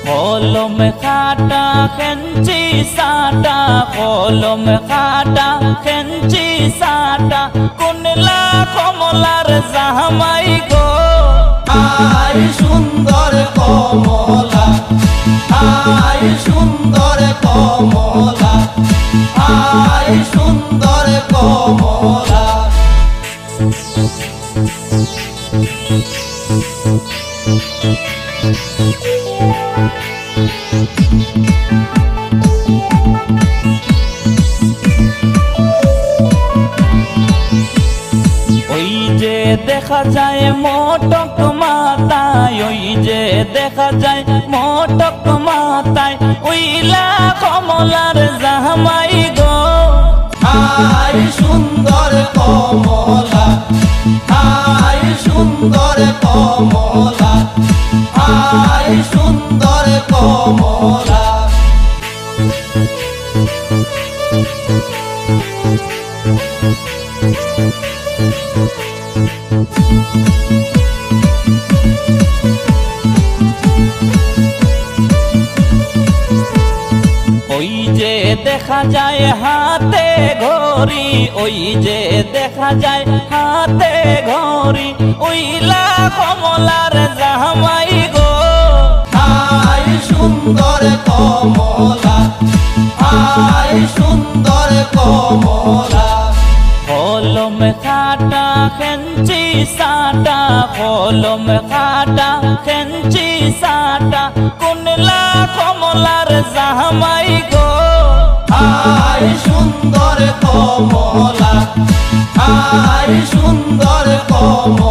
কলম খাটা খেঞ্চি সাটা, কলম খাটা খেঞ্চি সাটা, কুনলা কমলার জামাই গো। আই সুন্দর কমলা, আই সুন্দর কমলা, আই সুন্দর কমলা। ওই যে দেখা যায় মোটক মাথায়, ওই যে দেখা যায় মোটক মাথায়, ওইলা কমলার জামাই গো। আই সুন্দর কমলা, আই সুন্দর কমলা, আই সুন্দর কমলা। ওই যে দেখা যায় হাতে ঘড়ি, ওই যে দেখা যায় হাতে ঘড়ি, ওইলা কমলার জামাই গো। আই সুন্দর কমলা, আই সুন্দর কমলা। কলম খাটা খেঞ্চি সাটা, কলম খাটা খেঞ্চি সাটা, কুনলা কমলার জামাই গো। আই সুন্দর কমলা, আই সুন্দর কমলা।